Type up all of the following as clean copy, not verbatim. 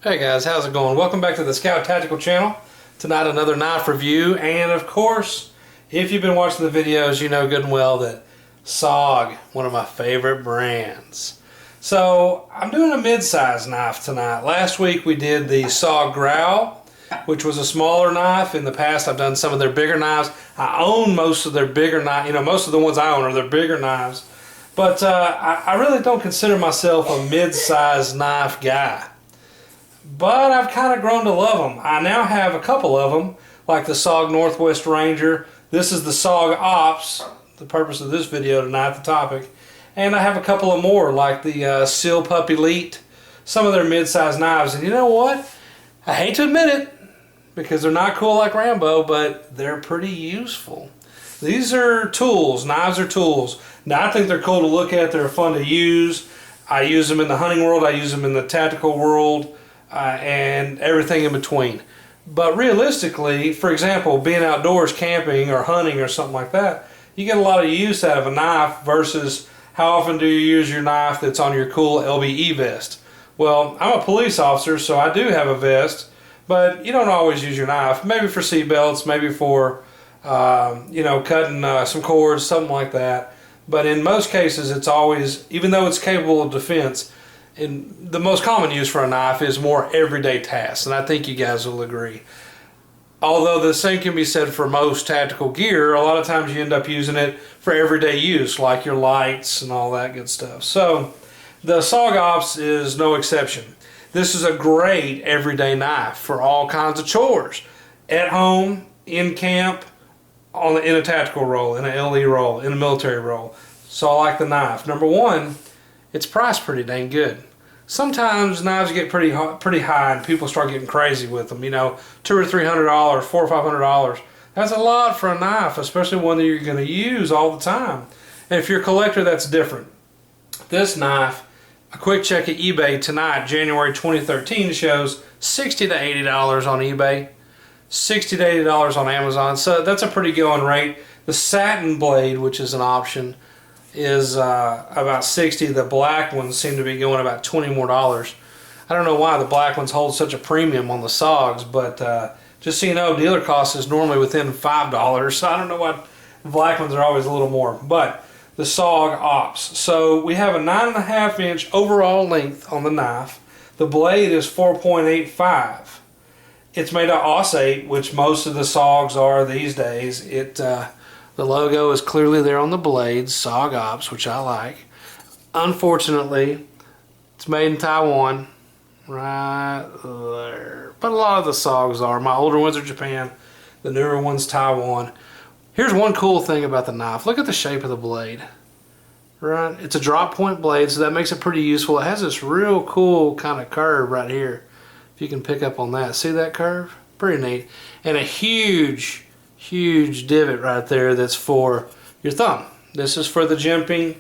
Hey guys, how's it going? Welcome back to the Scout Tactical channel. Tonight another knife review, and of course, if you've been watching the videos, you know good and well that Sog, one of my favorite brands. So I'm doing a mid-size knife tonight. Last week we did the Sog Growl, which was a smaller knife. In the past I've done some of their bigger knives. I own most of their bigger knives. You know, most of the ones I own are their bigger knives. But I really don't consider myself a mid-size knife guy. But I've kind of grown to love them. I now have a couple of them, like the Sog Northwest Ranger. This is the Sog Ops, the purpose of this video tonight, the topic. And I have a couple of more, like the Seal Pup Elite, some of their mid-size knives. And you know what? I hate to admit it, because they're not cool like Rambo, but they're pretty useful. These are tools. Knives are tools. Now, I think they're cool to look at. They're fun to use. I use them in the hunting world. I use them in the tactical world. And everything in between. But realistically, for example, being outdoors camping or hunting or something like that, you get a lot of use out of a knife versus how often do you use your knife that's on your cool LBE vest. Well, I'm a police officer, so I do have a vest, but you don't always use your knife. Maybe for seat belts, maybe for you know, cutting some cords, something like that. But in most cases, it's always, even though it's capable of defense, and the most common use for a knife is more everyday tasks, and I think you guys will agree. Although the same can be said for most tactical gear, a lot of times you end up using it for everyday use, like your lights and all that good stuff. So the Sog Ops is no exception. This is a great everyday knife for all kinds of chores. At home, in camp, in a tactical role, in an LE role, in a military role. So I like the knife. Number one, it's priced pretty dang good. Sometimes knives get pretty high and people start getting crazy with them. You know, $200 or $300, $400 or $500. That's a lot for a knife, especially one that you're going to use all the time. And if you're a collector, that's different. This knife, a quick check at eBay tonight, January 2013, shows $60 to $80 on eBay, $60 to $80 on Amazon. So that's a pretty going rate. The satin blade, which is an option, is about $60. The black ones seem to be going about $20 more. I don't know why the black ones hold such a premium on the Sogs, but just so you know, dealer cost is normally within $5, so I don't know why the black ones are always a little more. But the Sog Ops. So we have a 9.5 inch overall length on the knife. The blade is 4.85. It's made of Aus-8, which most of the Sogs are these days. The logo is clearly there on the blades, Sog Ops, which I like. Unfortunately, it's made in Taiwan, right there. But a lot of the Sogs are. My older ones are Japan, the newer ones Taiwan. Here's one cool thing about the knife. Look at the shape of the blade. Right? It's a drop point blade, so that makes it pretty useful. It has this real cool kind of curve right here. If you can pick up on that. See that curve? Pretty neat. And a huge divot right there that's for your thumb. This is for the jimping.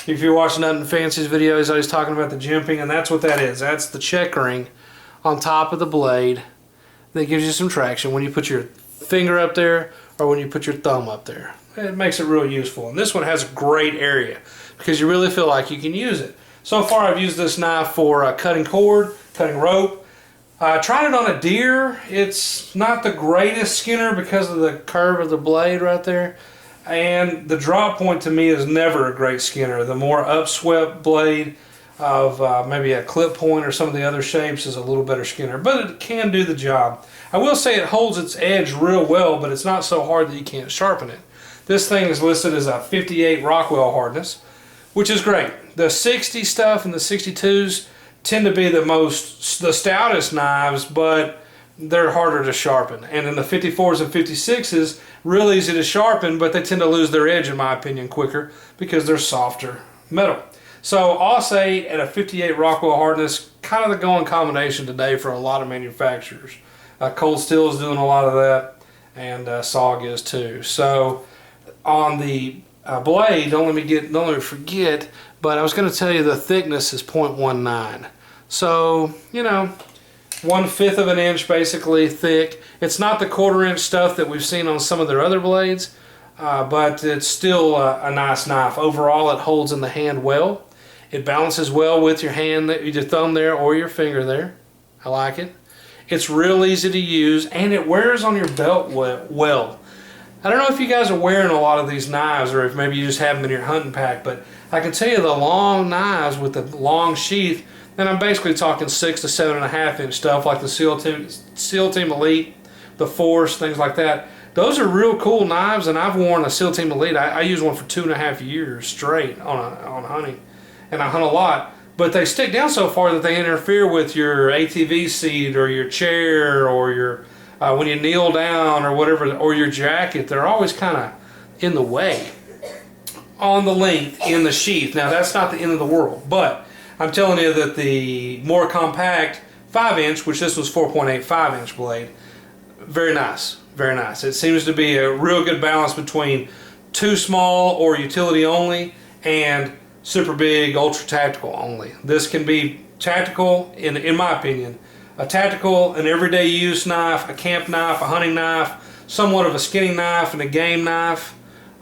If you're watching Nothing Fancy's video, he's always talking about the jimping, and that's what that is. That's the checkering on top of the blade that gives you some traction when you put your finger up there or when you put your thumb up there. It makes it real useful. And this one has a great area because you really feel like you can use it. So far I've used this knife for cutting cord, cutting rope. I tried it on a deer. It's not the greatest skinner because of the curve of the blade right there. And the drop point to me is never a great skinner. The more upswept blade of maybe a clip point or some of the other shapes is a little better skinner. But it can do the job. I will say it holds its edge real well, but it's not so hard that you can't sharpen it. This thing is listed as a 58 Rockwell hardness, which is great. The 60 stuff and the 62s tend to be the stoutest knives, but they're harder to sharpen. And in the 54s and 56s, real easy to sharpen, but they tend to lose their edge, in my opinion, quicker because they're softer metal. So Aus-8 at a 58 Rockwell hardness, kind of the going combination today for a lot of manufacturers. Cold Steel is doing a lot of that, and Sog is too. So on the blade, don't let me forget, but I was going to tell you the thickness is 0.19. So, you know, 1/5 of an inch basically thick. It's not the 1/4 inch stuff that we've seen on some of their other blades, but it's still a nice knife. Overall, it holds in the hand well. It balances well with your hand, your thumb there or your finger there. I like it. It's real easy to use, and it wears on your belt well. I don't know if you guys are wearing a lot of these knives, or if maybe you just have them in your hunting pack, but I can tell you the long knives with the long sheath, and I'm basically talking 6 to 7.5 inch stuff like the SEAL Team Elite, the Force, things like that. Those are real cool knives, and I've worn a SEAL Team Elite. I used one for 2.5 years straight on hunting, and I hunt a lot. But they stick down so far that they interfere with your ATV seat or your chair or your when you kneel down or whatever, or your jacket. They're always kind of in the way on the length in the sheath. Now that's not the end of the world, but I'm telling you that the more compact 5-inch, which this was 4.85 inch blade, very nice, very nice. It seems to be a real good balance between too small or utility only and super big, ultra tactical only. This can be tactical, in my opinion, a tactical, an everyday use knife, a camp knife, a hunting knife, somewhat of a skinning knife, and a game knife,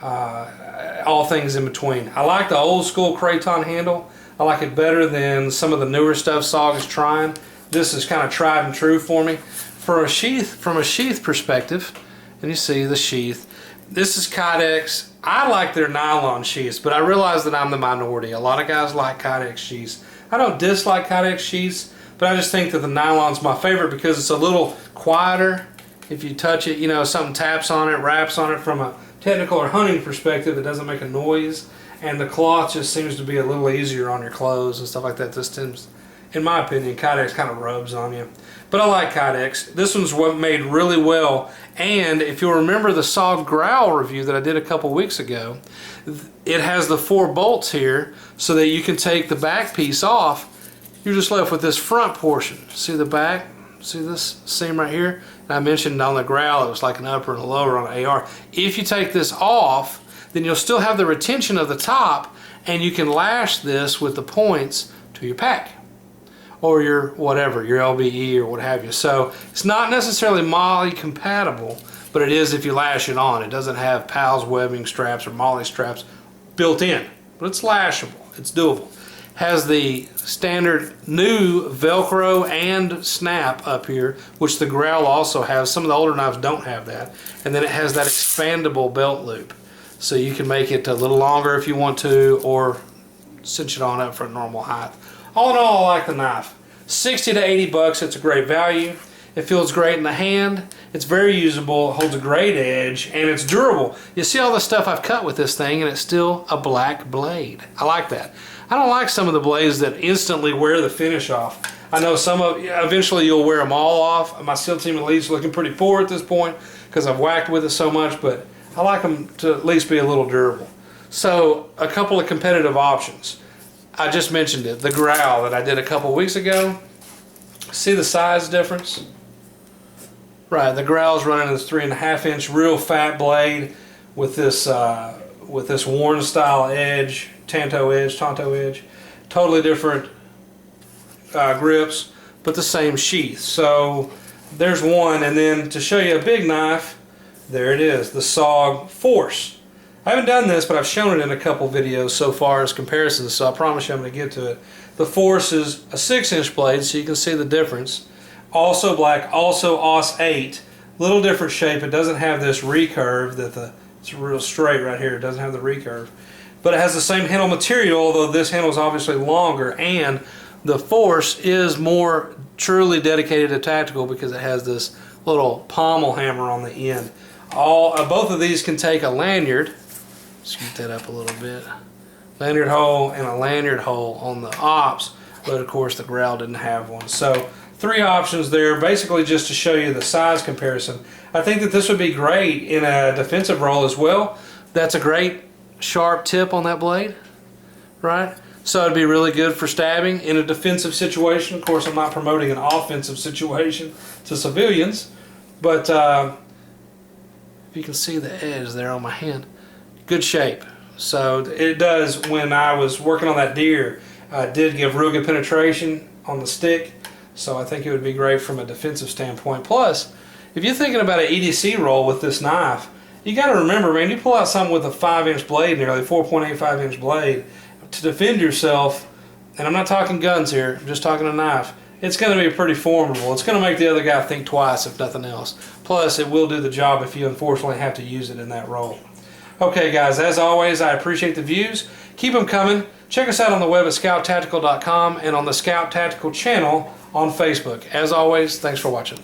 all things in between. I like the old school craton handle. I like it better than some of the newer stuff Sog is trying. This is kind of tried and true for me. From a sheath perspective, and you see the sheath, this is Kydex. I like their nylon sheaths, but I realize that I'm the minority. A lot of guys like Kydex sheaths. I don't dislike Kydex sheaths, but I just think that the nylon's my favorite because it's a little quieter. If you touch it, you know, something taps on it, wraps on it. From a technical or hunting perspective, it doesn't make a noise, and the cloth just seems to be a little easier on your clothes and stuff like that. This tends, in my opinion, Kydex kind of rubs on you. But I like Kydex. This one's made really well, and if you'll remember the Sog Growl review that I did a couple weeks ago, it has the 4 bolts here so that you can take the back piece off. You're just left with this front portion. See the back? See this seam right here? And I mentioned on the Growl it was like an upper and a lower on an AR. If you take this off, then you'll still have the retention of the top, and you can lash this with the points to your pack or your whatever, your LBE or what have you. So it's not necessarily MOLLE compatible, but it is if you lash it on. It doesn't have PALS webbing straps or MOLLE straps built in, but it's lashable. It's doable. Has the standard new Velcro and snap up here, which the Growl also has. Some of the older knives don't have that. And then it has that expandable belt loop, so you can make it a little longer if you want to, or cinch it on up for a normal height. All in all, I like the knife. 60 to 80 bucks, it's a great value. It feels great in the hand. It's very usable, it holds a great edge, and it's durable. You see all the stuff I've cut with this thing, and it's still a black blade. I like that. I don't like some of the blades that instantly wear the finish off. I know some of, eventually you'll wear them all off. My SEAL Team Elite's looking pretty poor at this point because I've whacked with it so much, but I like them to at least be a little durable. So, a couple of competitive options. I just mentioned it, the Growl that I did a couple weeks ago. See the size difference? Right, the Growl's running this 3.5 inch real fat blade with this worn style edge, Tonto edge. Totally different grips, but the same sheath. So there's one, and then to show you a big knife, there it is, the Sog Force. I haven't done this, but I've shown it in a couple videos so far as comparisons, so I promise you I'm going to get to it. The Force is a 6-inch blade, so you can see the difference. Also black, also AUS 8. Little different shape. It doesn't have this recurve that it's real straight right here. It doesn't have the recurve. But it has the same handle material, although this handle is obviously longer, and the Force is more truly dedicated to tactical because it has this little pommel hammer on the end. Both of these can take a lanyard. Scoot that up a little bit. Lanyard hole and a lanyard hole on the Ops, but of course the Growl didn't have one. So 3 options there, basically just to show you the size comparison. I think that this would be great in a defensive role as well. That's a great sharp tip on that blade, right? So it'd be really good for stabbing in a defensive situation. Of course, I'm not promoting an offensive situation to civilians, but if you can see the edge there on my hand, good shape. So it does, when I was working on that deer, did give real good penetration on the stick. So I think it would be great from a defensive standpoint. Plus, if you're thinking about an EDC roll with this knife, you got to remember, man, you pull out something with a 5-inch blade, nearly 4.85-inch blade, to defend yourself, and I'm not talking guns here, I'm just talking a knife, it's going to be pretty formidable. It's going to make the other guy think twice, if nothing else. Plus, it will do the job if you unfortunately have to use it in that role. Okay, guys, as always, I appreciate the views. Keep them coming. Check us out on the web at scouttactical.com and on the Scout Tactical channel on Facebook. As always, thanks for watching.